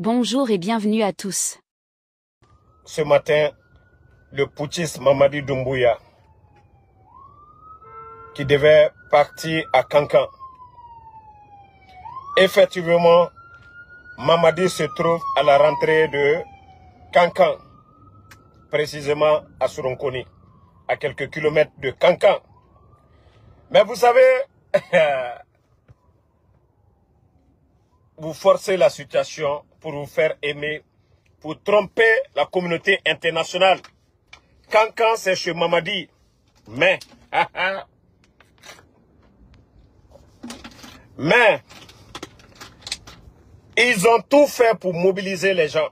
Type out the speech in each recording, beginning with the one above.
Bonjour et bienvenue à tous. Ce matin, le putschiste Mamadi Doumbouya, qui devait partir à Kankan. Effectivement, Mamadi se trouve à la rentrée de Kankan, précisément à Soronkoni, à quelques kilomètres de Kankan. Mais vous savez, vous forcez la situation pour vous faire aimer, pour tromper la communauté internationale. Kankan, c'est chez Mamadi. Mais, ils ont tout fait pour mobiliser les gens.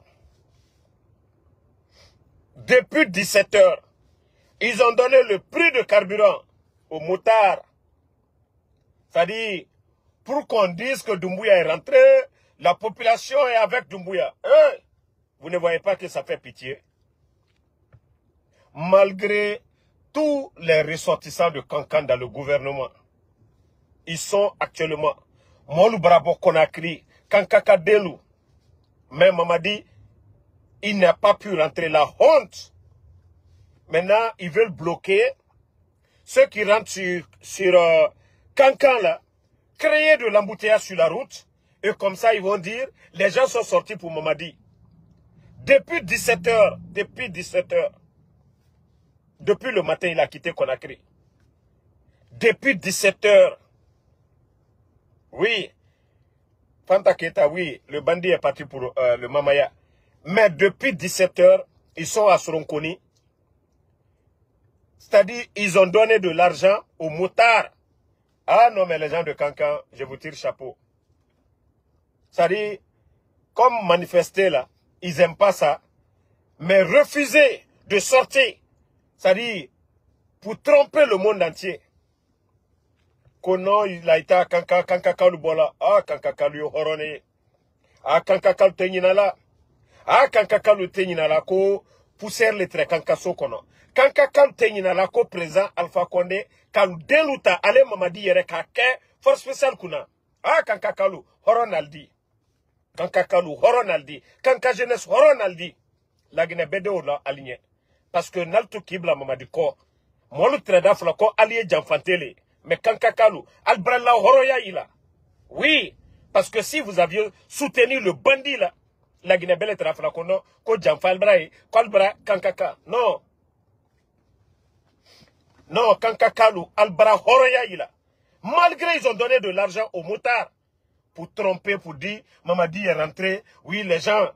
Depuis 17 heures, ils ont donné le prix de carburant aux motards. C'est-à-dire, pour qu'on dise que Doumbouya est rentré, la population est avec Doumbouya. Vous ne voyez pas que ça fait pitié? Malgré tous les ressortissants de Kankan dans le gouvernement, ils sont actuellement Molu Brabo Konakri, Kankaka Delou. Mais Mamadi, il n'a pas pu rentrer, la honte. Maintenant, ils veulent bloquer ceux qui rentrent sur Kankan là, créer de l'embouteillage sur la route. Et comme ça, ils vont dire, les gens sont sortis pour Mamadi. Depuis 17 heures, depuis le matin, il a quitté Conakry. Depuis 17 heures, oui, Fanta Keita, oui, le bandit est parti pour le Mamaya. Mais depuis 17 heures, ils sont à Soronkoni. C'est-à-dire, ils ont donné de l'argent aux motards. Ah non, mais les gens de Kankan, je vous tire chapeau. C'est-à-dire, comme manifester là, ils n'aiment pas ça, mais refuser de sortir, c'est-à-dire, pour tromper le monde entier. Kono, il a été à Kankan, Kankakalu Bola, ah, Kankakalu Horone, ah, Kankakalu Teninala, ah, Kankakalu Teninala, ko pousser les traits Kankaso Kono. Kankakalu Teninala, ko présent Alpha Condé, Kalu Deluta, ale Mamadi Yere Kake, force spéciale Kuna, ah, Kankakalu, Horonaldi. Kankakalu, Horonaldi, Kanka jeunesse, Horonaldi. La Guinée Bédéo là, aligné. Parce que Naltu Kibla Mamadi Ko, Molu Treda Flako, allié Djanfantele. Mais Kankakalu, Albrala Horoya ila. Oui, parce que si vous aviez soutenu le bandit là, la Guinée Belle Traflako, non, ko Djanfalbraï, Kolbra, Kankaka. Non. Non, Kankakalu, Albra Horoya ila. Malgré ils ont donné de l'argent aux motards pour tromper, pour dire, Mamadi est rentré. Oui, les gens,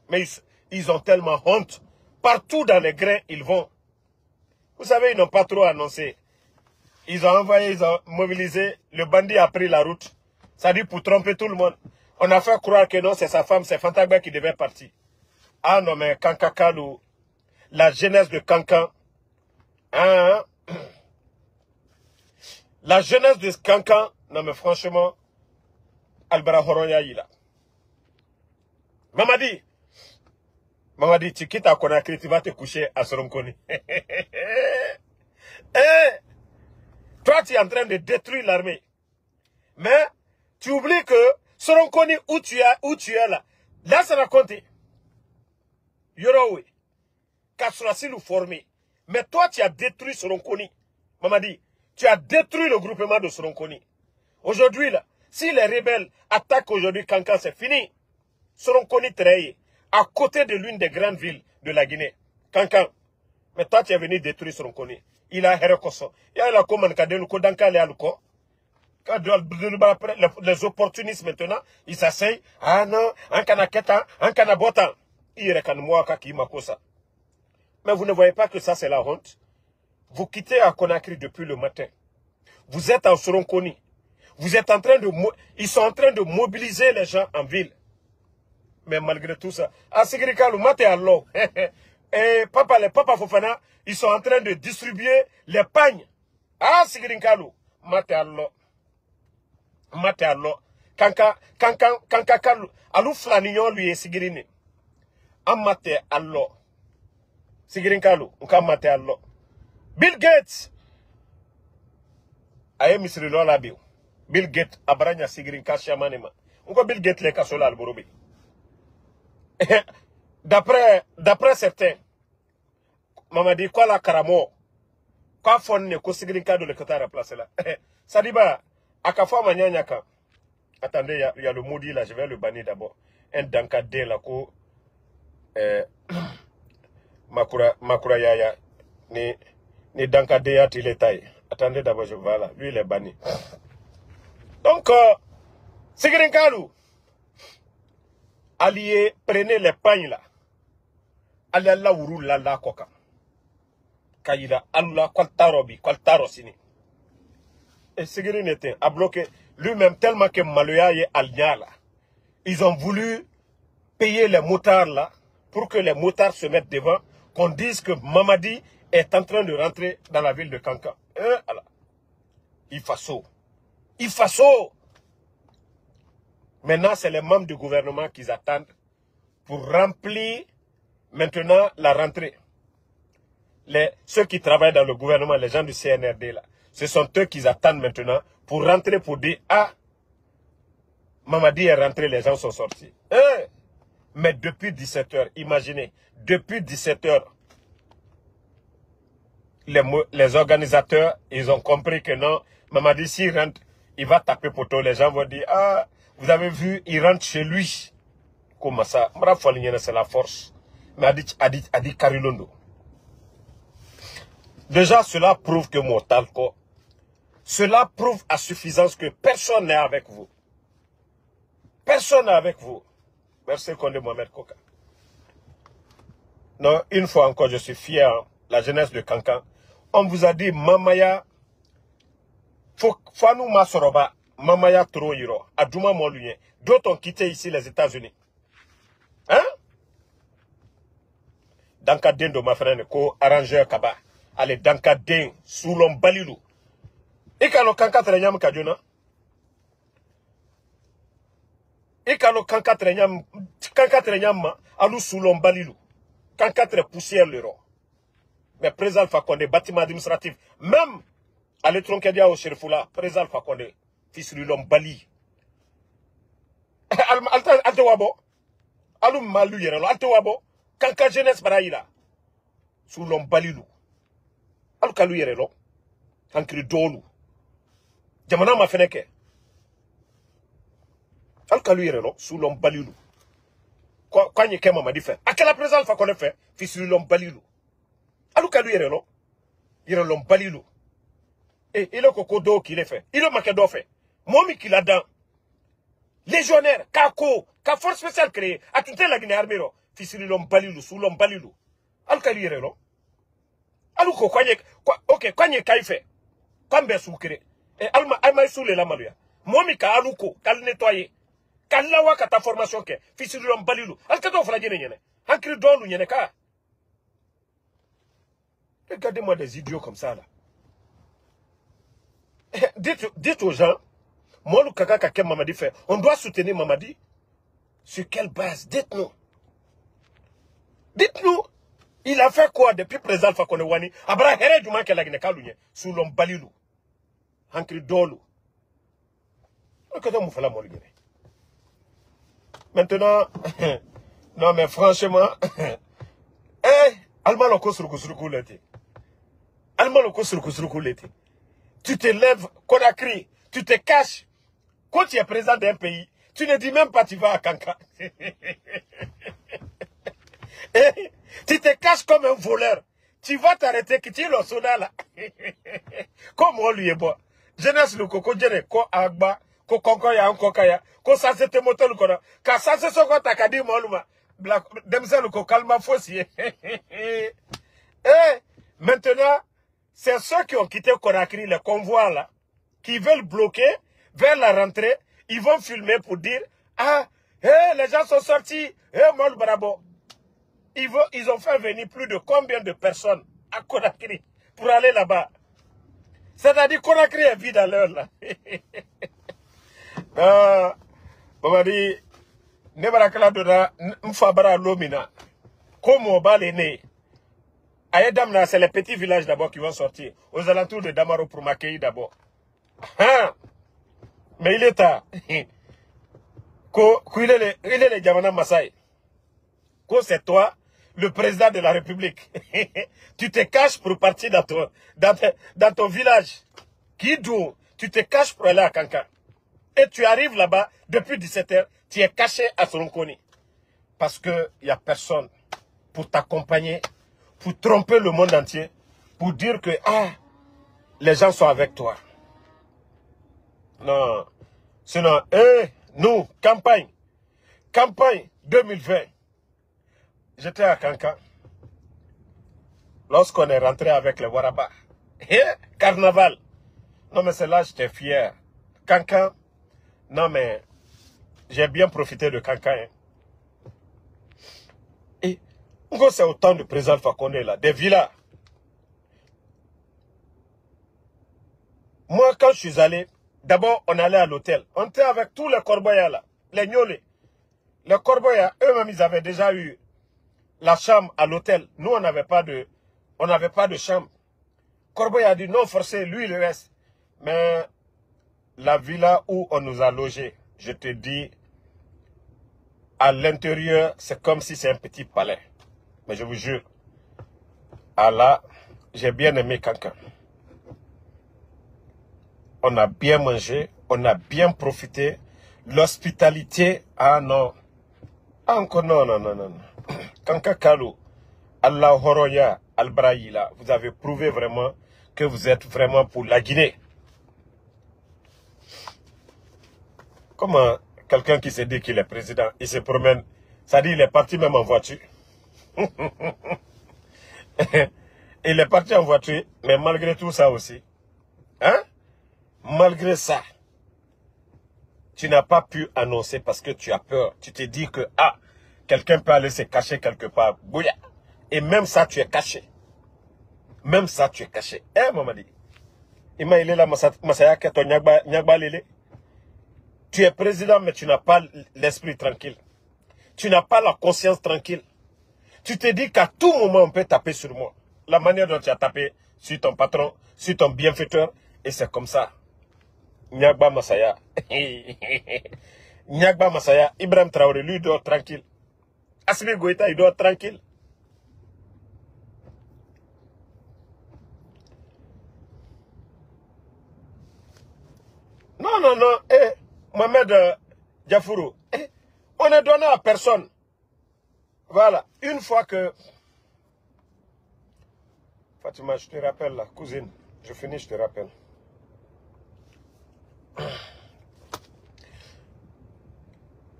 mais ils ont tellement honte. Partout dans les grains, ils vont. Vous savez, ils n'ont pas trop annoncé. Ils ont envoyé, ils ont mobilisé. Le bandit a pris la route. Ça dit pour tromper tout le monde. On a fait croire que non, c'est sa femme, c'est Fantagba qui devait partir. Ah non, mais Kankakalu, la jeunesse de Kankan. Hein? La jeunesse de Kankan, non mais franchement, Albara Horoya Yila. Mamadi, tu quittes à Conakry, tu vas te coucher à Soronkoni. Toi, tu es en train de détruire l'armée. Mais, tu oublies que Soronkoni, où tu es là, là, ça va compter. Yorowe. Kassurasi nous former. Mais toi, tu as détruit Soronkoni. Mamadi, tu as détruit le groupement de Soronkoni. Aujourd'hui, là, si les rebelles attaquent aujourd'hui Kankan, c'est fini. Soronkoni Traye, à côté de l'une des grandes villes de la Guinée. Kankan. Mais toi, tu es venu détruire Soronkoni. Il a Herekoso. Il y a la commande Kadeluko Danka Lealuko. Les opportunistes maintenant, ils s'asseyent. Ah non, un canaketa, un canabotan. Il rekan moi kaki makosa. Mais vous ne voyez pas que ça, c'est la honte. Vous quittez à Conakry depuis le matin. Vous êtes en Soronkoni. Vous êtes en train de... Ils sont en train de mobiliser les gens en ville. Mais malgré tout ça... Ah, Sigrikalu, mate allo. Et Papa Fofana, ils sont en train de distribuer les pagnes. Ah, Sigrikalu, mate allo. Mate allo. Kankakalu. Alou Flanignon, lui, est Sigrine. Amate allo. Sigrikalu, nka mate allo. Bill Gates. Aye misri lola biu. Bill Gates abranya Sigrin Kashamanema. Unko Bill Gates le kasola alborobi. D'après certains, Mamadi, quoi la karamo, quoi fon ne ko sigrinka de le kota remplacer là. Sadiba, akafa manyanyaka. Attendez, il y a le maudit là, je vais le bannir d'abord. Un dankadé là, ko Makura Yaya, ni dankadé ya tilétaï. Attendez d'abord, je vois là, lui il est banni. Donc, Sigrinkalou, allié, prenez les pagnes là. Allez là où la coca. Kaïda, Allah, Kwaltarosini. Et Sigrin était a bloqué lui-même tellement que Maloya et Alnia là. Ils ont voulu payer les motards là pour que les motards se mettent devant, qu'on dise que Mamadi est en train de rentrer dans la ville de Kankan. Il fasso. Il fasso. Maintenant, c'est les membres du gouvernement qu'ils attendent pour remplir maintenant la rentrée. Ceux qui travaillent dans le gouvernement, les gens du CNRD là, ce sont eux qui attendent maintenant pour rentrer pour dire « Ah, Mamadi est rentré, les gens sont sortis. » Mais depuis 17 h, imaginez, depuis 17 h, les organisateurs, ils ont compris que non, Mamadi s'il rentre, il va taper poteau. Les gens vont dire « Ah, vous avez vu, il rentre chez lui. » Comment ça? C'est la force. Mais a dit Karilondo. Déjà, cela prouve que Motalko, cela prouve à suffisance que personne n'est avec vous. Personne n'est avec vous. Merci Condé Mohamed Koka. Non, une fois encore, je suis fier, hein, la jeunesse de Kankan. On vous a dit, Mamaya, Fanou Masoroba, Mamaya Troiro, Adjouma Moulouyen. D'autres ont quitté ici les États-Unis. Hein? Dankaden de ma frère, ko arrangeur Kaba. Allez, Dankaden, Soulon Balilou. Et quand on Kanka Trenyam Kadjona, et quand on Kanka Trenyam, alou Soulon Balilou. Kanka Tre poussière l'euro. Mais président Fakonde, bâtiment administratif, même à l'étronquedia au Cherifoula, président Fakonde, fils de l'homme Bali. Alte wabo, alou malu yerelo, alte wabo, Kanka jeunesse baraïla, sous l'homme Balilou. Alou kalou yerelo, kankri dolu. Jamana ma feneke. Alou kalou yerelo, sous l'homme Balilou. Quoi n'y est m'a dit fait. À quel président Fakonde fait, fils de l'homme Balilou. Alou kalou yerelo, l'homme Balilou. Et il est coco d'eau qu'il est fait. Il est maquet d'eau fait. Momi qui l'a dans. Légionnaire, Kako, force spéciale créée, à tout la Guinée armée, fils de l'homme Balilou, sous l'homme Balilou. Alou kalou yerelo. Alou ko quoi ok, quoi n'y est fait. Comme soukere. Et alma soule la maluya. Momi ka alou ko, kal nettoyer. Kal lawa ka ta formation ke, fils de l'homme Balilou. Al ka do flagé nyene. Hankri donu nyene ka. Regardez-moi des idiots comme ça là. Dites aux gens, moi le kaka kaka Mamadi fait, on doit soutenir Mamadi. Sur quelle base? Dites-nous. Dites-nous. Il a fait quoi depuis président Fakonde Wani? Abra here du manque la Guinée Kalouye, sous l'homme Balilou. Hankri Dolu. Maintenant, non mais franchement, Alma loko suruku leti. Alma loko suruku leti. Tu te lèves, Conakry, tu te caches. Quand tu es président d'un pays, tu ne dis même pas tu vas à Kanka. Tu te caches comme un voleur. Tu vas t'arrêter, que tu es le soda là. Comme on lui est bon. Jeunesse le coco, jene, ko agba, ko konkoya, konkaya, ko sase te moto le kona, ka sase soko takadi moluma, demse le ko kalma fossi. Maintenant, c'est ceux qui ont quitté Conakry, les convois là, qui veulent bloquer vers la rentrée, ils vont filmer pour dire, ah, les gens sont sortis, Mol Barabo. Ils ont fait venir plus de combien de personnes à Conakry pour aller là-bas. C'est-à-dire Conakry est vide à l'heure là. Mamadi, Nebarakala Dona, Mfabara Lomina, comme on bat les nez. Ayedamna, c'est les petits villages d'abord qui vont sortir. Aux alentours de Damaro pour m'accueillir d'abord. Mais il est tard. Il est le Djamana Masai. que c'est toi, le président de la République. Tu te caches pour partir dans ton village. Kidou, tu te caches pour aller à Kankan. Et tu arrives là-bas, depuis 17 h, tu es caché à Soronkoni. Parce qu'il n'y a personne pour t'accompagner, pour tromper le monde entier, pour dire que les gens sont avec toi. Non. Sinon, nous, campagne 2020, j'étais à Kankan. Lorsqu'on est rentré avec les Waraba. Carnaval. Non, mais c'est là que j'étais fier. Kankan, non, mais j'ai bien profité de Kankan. Hein. Et c'est autant de président Fakonde là, des villas. Moi, quand je suis allé, d'abord, on allait à l'hôtel. On était avec tous les Corboya là, les Gnolés. Les Corboya, eux-mêmes, ils avaient déjà eu la chambre à l'hôtel. Nous, on n'avait pas de chambre. Corboya a dit non, forcé, lui, il reste. Mais la villa où on nous a logés, je te dis, à l'intérieur, c'est comme si c'est un petit palais. Mais je vous jure, Allah, j'ai bien aimé Kankan. On a bien mangé, on a bien profité. L'hospitalité, non. Encore non. Kankan Kalou, Allah Horoya, Al-Braïla, vous avez prouvé vraiment que vous êtes vraiment pour la Guinée. Comment quelqu'un qui se dit qu'il est président, il se promène, ça dit il est parti même en voiture. Il est parti en voiture, mais malgré tout ça aussi, hein? Malgré ça, tu n'as pas pu annoncer parce que tu as peur. Tu te dis que, quelqu'un peut aller se cacher quelque part. Bouya. Et même ça, tu es caché. Même ça, tu es caché. Mamadi. Il est là, Masaya Keto Nyagba Lele. Tu es président, mais tu n'as pas l'esprit tranquille. Tu n'as pas la conscience tranquille. Tu te dis qu'à tout moment, on peut taper sur moi. La manière dont tu as tapé sur ton patron, sur ton bienfaiteur, et c'est comme ça. Nyagba Masaya. Nyagba Masaya. Ibrahim Traoré, lui, dort tranquille. Assimi Goïta, il dort tranquille. Non. Mohamed Diafourou, on ne donne à personne. Voilà. Une fois que... Fatima, je te rappelle là, cousine. Je finis, je te rappelle.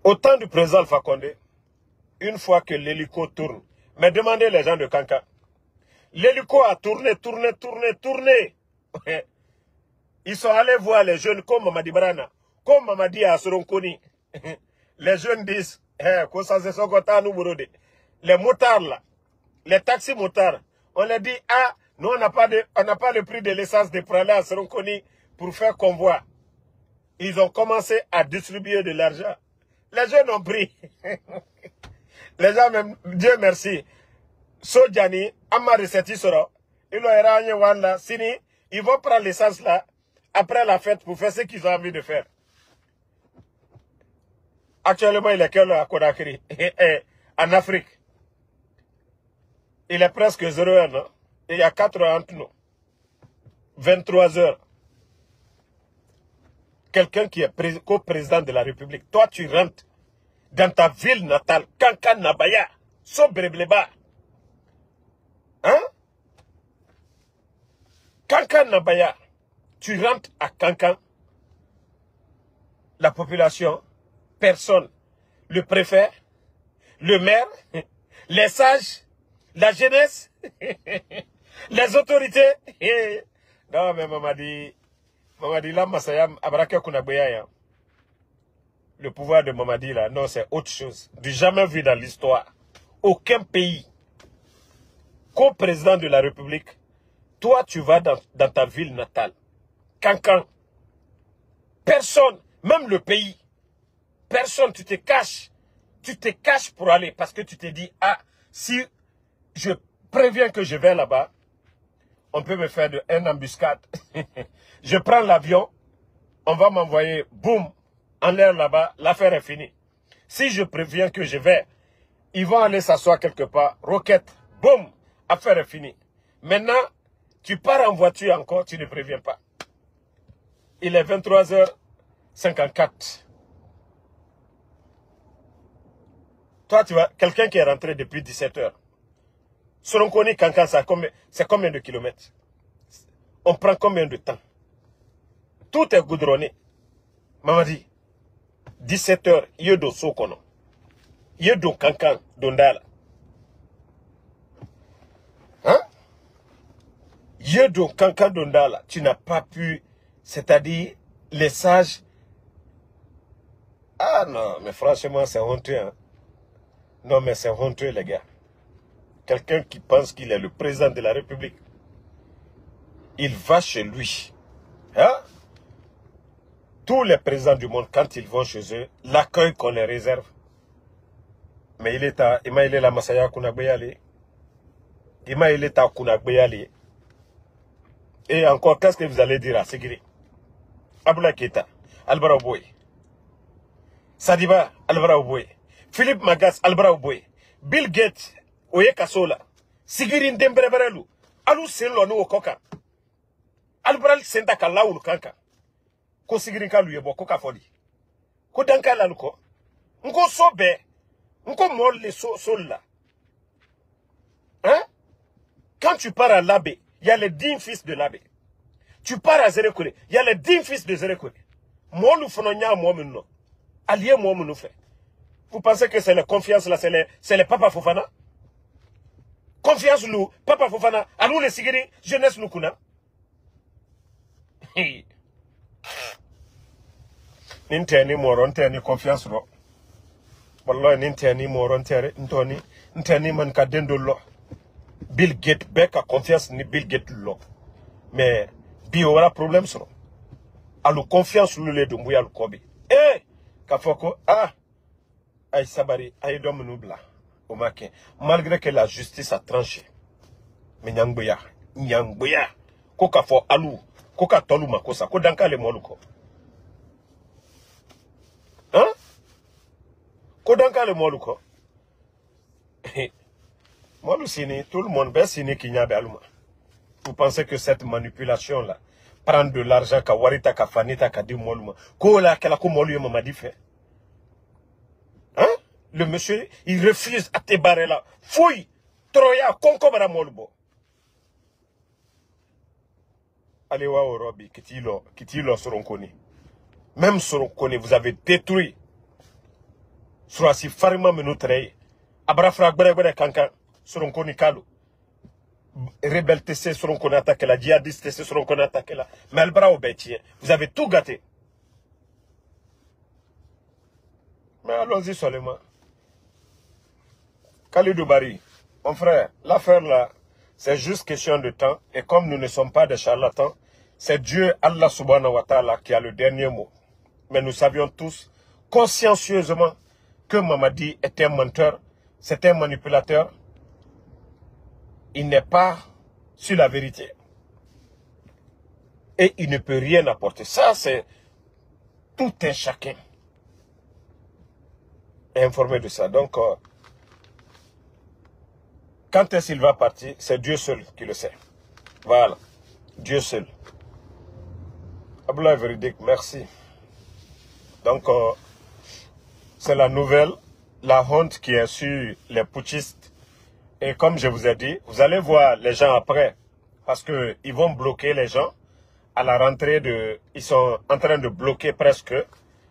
Au temps du président Alpha Condé, une fois que l'hélico tourne, mais demandez les gens de Kankan. L'hélico a tourné. Ils sont allés voir les jeunes comme Mamadi Brana, comme Mamadi à Soronkoni. Les jeunes disent, les motards là, les taxis motards, on leur dit, nous on n'a pas le prix de l'essence de prendre à Soronkoni pour faire convoi. Ils ont commencé à distribuer de l'argent. Les jeunes ont pris. Les gens même, Dieu merci. Sojani, Amari Setisoro, ils ont éragné Wanda, Sini, ils vont prendre l'essence là, après la fête, pour faire ce qu'ils ont envie de faire. Actuellement, il est quelle heure à Conakry? En Afrique. Il est presque 0h, non? Il y a 4 heures entre nous. 23 heures. Quelqu'un qui est co-président de la République. Toi, tu rentres dans ta ville natale, Kankan Nabaya, Sobrebleba. Hein? Kankan Nabaya. Tu rentres à Kankan. La population, personne. Le préfet, le maire, les sages, la jeunesse, les autorités. Non, mais Mamadi là, Masayam, Abraka Kunaboya. Le pouvoir de Mamadi là, non, c'est autre chose. Du jamais vu dans l'histoire. Aucun pays, co-président de la République, toi, tu vas dans ta ville natale. Kankan. Personne, même le pays, personne, tu te caches. Tu te caches pour aller parce que tu te dis, si je préviens que je vais là-bas, on peut me faire une embuscade. Je prends l'avion, on va m'envoyer, boum, en l'air là-bas, l'affaire est finie. Si je préviens que je vais, Ils vont aller s'asseoir quelque part. Roquette. Boum. Affaire est finie. Maintenant, tu pars en voiture encore, tu ne préviens pas. Il est 23h54. Toi, tu vois, quelqu'un qui est rentré depuis 17h. Soronkoni, Kankan, c'est combien de kilomètres? On prend combien de temps? Tout est goudronné. Mamadi, 17h, Yedo Sokono. Yedo Kankan, Dondala. Hein? Yedo Kankan, Dondala. Tu n'as pas pu, c'est-à-dire, les sages. Ah non, mais franchement, c'est honteux. Hein? Non, mais c'est honteux, les gars. Quelqu'un qui pense qu'il est le président de la République, il va chez lui. Hein? Tous les présidents du monde, quand ils vont chez eux, l'accueil qu'on les réserve. Mais il est à la Masaya Kunagbayali. Il est à Kunagbayali. Et encore, qu'est-ce que vous allez dire à Segiri? Abdoulaye Keïta, Albara Oboye. Sadiba, Albara Oboye. Philippe Magas, Albara Oboye. Bill Gates, Oye Kasola. Sigiri Ndembereberelu. Alu Senlo no Okoka. Albara Senta Kalaulu Kanka. Ko Sigiri Kalu Yebo Koka Fodi. Ko Danka Laluko. Nko Sobe. Nko Molle Sola. Hein? Quand tu pars à l'abbé, il y a les 10 fils de l'abbé. Tu pars à Zérekole, il y a les 10 fils de Zérekole. Moi, nous faisons moi, nous. Allié, moi, nous fait. Vous pensez que c'est la confiance là, c'est les Papa Fofana? Confiance nous, Papa Fofana, à nous les Sigiri, jeunesse nous kuna. Ninteni moron teni confiance lo. Wallahi ninteni moron tere, nteni man ka dendolo. Bill Gates beka confiance ni Bill Gates lo. Mais bi aura problème sur. Alu confiance nous les dumbuya lu kobi. Eh, kafoko ah ay sabari ay dom nubla. Omake, malgré que la justice a tranché. Mais nyangbuya, koka fo alu, koka tolu makosa, ko danka le moluko. Hein? Ko danka le moluko. Molusini, tout le monde sini kinyabe aluma. Vous pensez que cette manipulation là, prendre de l'argent ka warita ka fanita ka di moluma, ko la kala ko molu mamadi fait. Hein? Le monsieur, il refuse à te barrer là. Fouille, Troya, Konkobara Molbo. Allez voir au Robi, Kitilo Soronkoni. Même Soronkoni, vous avez détruit. Surasi Farima Menoutrei. Abrafra Bere Kankan, Soronkoni Kalu. Rebelle TC Soronkoni attaque la, djihadiste TC Soronkoni attaque la. Mais Albra au bêtier, vous avez tout gâté. Mais allons-y seulement. Khalidou Bari, mon frère, l'affaire là, c'est juste question de temps. Et comme nous ne sommes pas des charlatans, c'est Dieu, Allah subhanahu wa ta'ala, qui a le dernier mot. Mais nous savions tous, consciencieusement, que Mamadi était un menteur, c'était un manipulateur. Il n'est pas sur la vérité. Et il ne peut rien apporter. Ça, c'est tout un chacun est informé de ça. Donc, quand est-ce qu'il va partir, c'est Dieu seul qui le sait. Voilà. Dieu seul. Abdoulaye véridique, merci. Donc, c'est la nouvelle, la honte qui est sur les putschistes. Et comme je vous ai dit, vous allez voir les gens après. Parce qu'ils vont bloquer les gens à la rentrée de... Ils sont en train de bloquer presque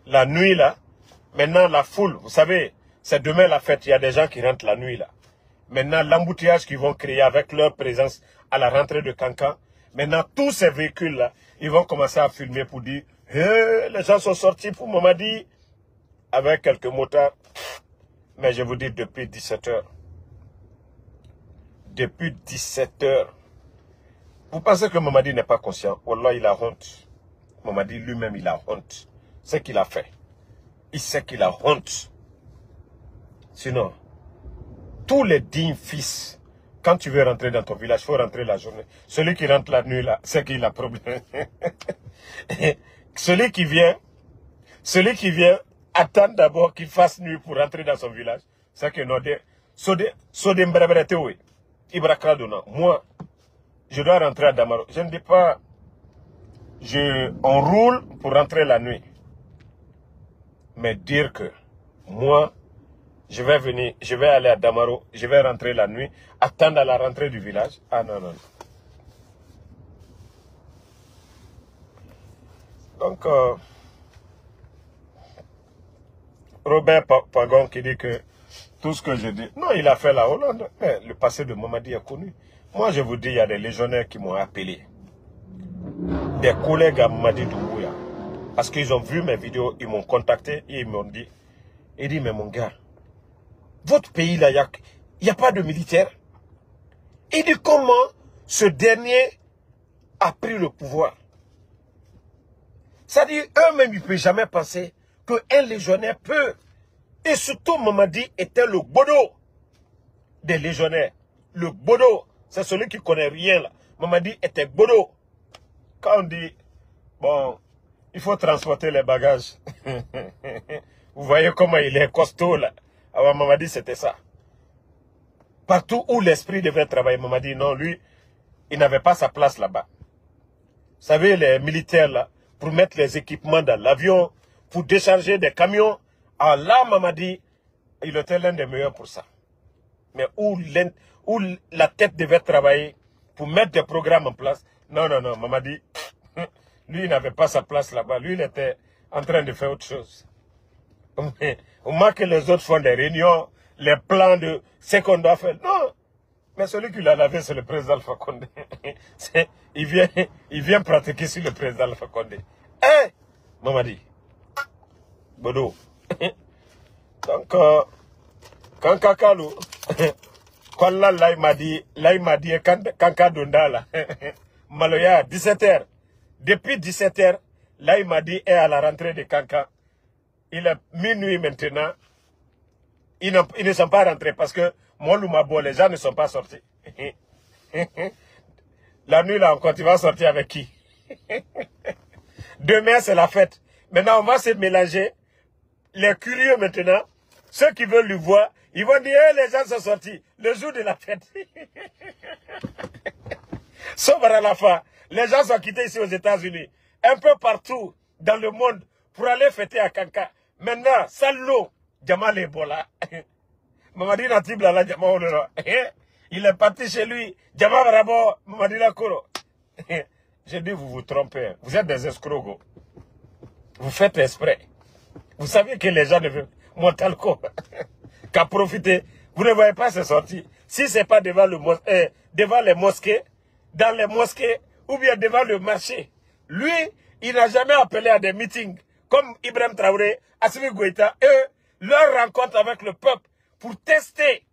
la nuit là. Maintenant, la foule, vous savez, c'est demain la fête. Il y a des gens qui rentrent la nuit là. Maintenant, l'embouteillage qu'ils vont créer avec leur présence à la rentrée de Kankan. Maintenant, tous ces véhicules-là, ils vont commencer à filmer pour dire hey, les gens sont sortis pour Mamadi avec quelques motards. Mais je vous dis, depuis 17 heures. Depuis 17 heures. Vous pensez que Mamadi n'est pas conscient? Wallah, il a honte. Mamadi lui-même, il a honte. C'est ce qu'il a fait. Il sait qu'il a honte. Sinon, tous les dignes fils, quand tu veux rentrer dans ton village, il faut rentrer la journée. Celui qui rentre la nuit, là, c'est qu'il a problème. celui qui vient attendre d'abord qu'il fasse nuit pour rentrer dans son village. C'est que non, Sode Mbrebrete, oui. Ibrakradona. Moi, je dois rentrer à Damaro. Je ne dis pas, on roule pour rentrer la nuit. Mais dire que moi, je vais venir, je vais aller à Damaro, je vais rentrer la nuit, attendre à la rentrée du village. Ah non, non, non. Donc, Robert Pagon qui dit que tout ce que je dis, non, il a fait la Hollande, mais le passé de Mamadi est connu. Moi, je vous dis, il y a des légionnaires qui m'ont appelé, des collègues à Mamadi Doumbouya, parce qu'ils ont vu mes vidéos, ils m'ont contacté et ils m'ont dit, mais mon gars, votre pays là, il n'y a pas de militaire. Il dit comment ce dernier a pris le pouvoir. C'est-à-dire, eux-mêmes, ils ne peuvent jamais penser qu'un légionnaire peut. Et surtout, Mamadi était le bodo des légionnaires. Le bodo, c'est celui qui ne connaît rien là. Mamadi était bodo. Quand on dit, bon, il faut transporter les bagages. Vous voyez comment il est costaud là. Alors Mamadi, c'était ça. Partout où l'esprit devait travailler, Mamadi, non, lui, il n'avait pas sa place là-bas. Vous savez, les militaires là, pour mettre les équipements dans l'avion, pour décharger des camions. Alors là, Mamadi, il était l'un des meilleurs pour ça. Mais où la tête devait travailler pour mettre des programmes en place. Non, non, non, Mamadi, lui, il n'avait pas sa place là-bas. Lui, il était en train de faire autre chose. Au moins que les autres font des réunions, les plans de ce qu'on doit faire. Non, mais celui qui l'a lavé, c'est le président Alpha Condé. Il vient pratiquer sur le président Alpha Condé. Hein, Mamadi, Bodo. Donc, quand Kakalou, quand là, il m'a dit, quand Dondala, Maloya, 17h. Depuis 17h, là, il m'a dit, est à la rentrée de Kanka. Il est minuit maintenant. Ils ne sont pas rentrés parce que Moloumabo, les gens ne sont pas sortis. La nuit, là, encore, tu vas sortir avec qui? Demain, c'est la fête. Maintenant, on va se mélanger. Les curieux, maintenant, ceux qui veulent le voir, ils vont dire, hey, les gens sont sortis le jour de la fête. Sauf à la fin, les gens sont quittés ici aux États-Unis, un peu partout dans le monde, pour aller fêter à Kanka. Maintenant, Sallo, Jamal Ebola. Mamadi Natibla, la Jamal, il est parti chez lui. Jamal Rabo, Mamadi Lakoro. Je dis, vous vous trompez. Vous êtes des escrocs. Vous faites exprès. Vous savez que les gens ne veulent Montalco qu'à profiter. Vous ne voyez pas ces sorties. Si ce n'est pas devant les mosquées, dans les mosquées, ou bien devant le marché. Lui, il n'a jamais appelé à des meetings comme Ibrahim Traoré, Assimi Goïta, eux, leur rencontre avec le peuple pour tester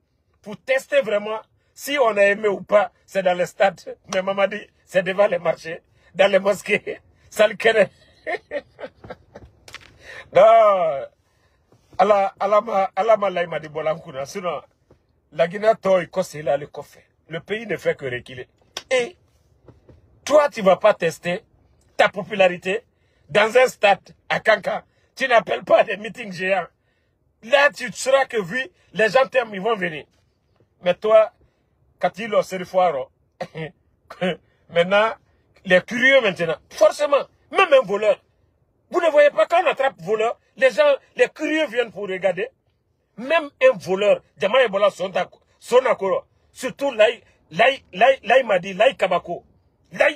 vraiment si on a aimé ou pas, c'est dans les stades. Mais Mamadi, c'est devant les marchés, dans les mosquées, ça le connaît. Non, sinon, la Guinée toy là le coffre. Le pays ne fait que reculer. Et toi, tu ne vas pas tester ta popularité dans un stade à Kanka. Tu n'appelles pas des meetings géants. Là, tu seras que vu, les gens t'aiment, ils vont venir. Mais toi, quand il maintenant, les curieux maintenant, forcément, même un voleur. Vous ne voyez pas quand on attrape voleur, les gens, les curieux viennent pour regarder. Même un voleur, Jama Ebola Sonakoro, surtout là, il m'a dit, là, Kabako, là,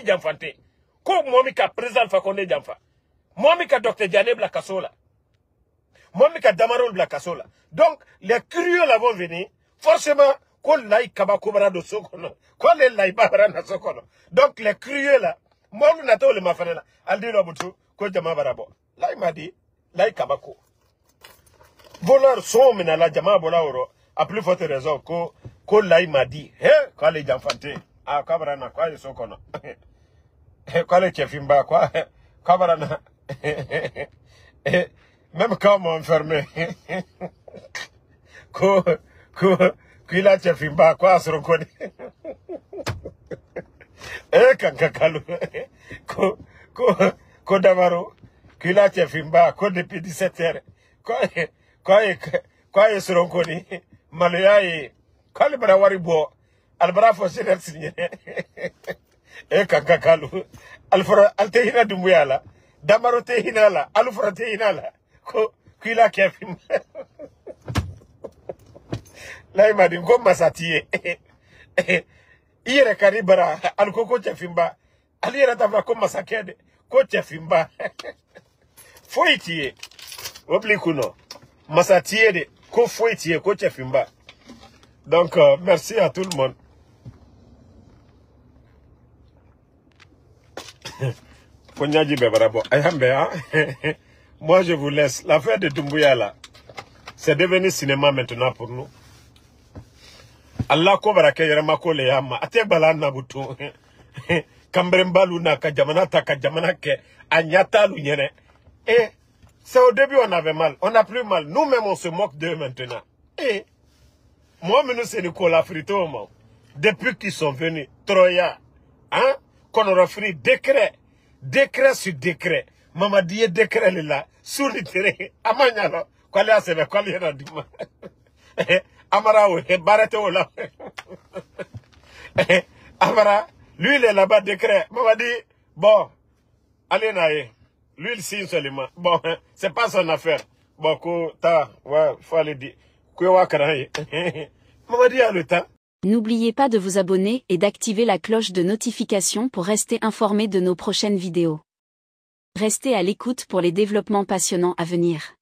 Jamfante. Ko Momika président Fakonde Jamfa. Momika Dr. Diane Blakasola. Momika Damarol Blakasola. Donc, les curieux là vont venir, forcément, ko là, Kabako Barado Sokono, ko là, Barana Sokono. Donc, les curieux là, moi, nous n'avons le mafanela, Aldi Robutu, ko Jama Barabo. Là, il m'a dit, là, Kabako. Voleurs sont maintenant la Jama Bolaoro, à plus forte raison, ko là, il m'a dit, quoi les Jamfante, ah, Kabarana, quoi, ils sont qu'on quoi les Kefimba, quoi, Kabarana, même quand on m'a enfermé, qu'il a Kefimba, quoi, se reconnaît, Kankakalu, ko Damaro, qu'il a Kefimba, quoi depuis 17h, quoi, ils seront connus, maloya e kali bara wari bo albara fo sener signe e kanka kalu alfara altehina dumuyala damaro tehina la alfara tehina la ko kila kefim la imadi ko masatie iyere kari bara alkoko chefimba aliyera tavra ko masakede ko chefimba foitie obli kuno masatie de ko foitie ko chefimba. Donc merci à tout le monde. Moi je vous laisse. L'affaire de Doumbouya là, c'est devenu cinéma maintenant pour nous. Allah ko baraka yarama ko le yama ate bala na butu kambrembalu na ka jamana ta ka jamana ke anyata lu nyene. Et c'est au début on avait mal, on a plus mal. Nous-mêmes on se moque d'eux maintenant. Et moi nous c'est Nicolas Frito depuis qu'ils sont venus Troya, hein, qu'on aura fait décret sur décret. Maman dit décret là sur le terrain. Amanyalo kwali asebe kwali na dima. Amara we barete ola. Amara lui il est là-bas décret. Maman dit bon allez naïe. Lui il signe seulement. Bon c'est pas son affaire. Bon ko ta ouais faut aller dire. Maman dit à le temps. N'oubliez pas de vous abonner et d'activer la cloche de notification pour rester informé de nos prochaines vidéos. Restez à l'écoute pour les développements passionnants à venir.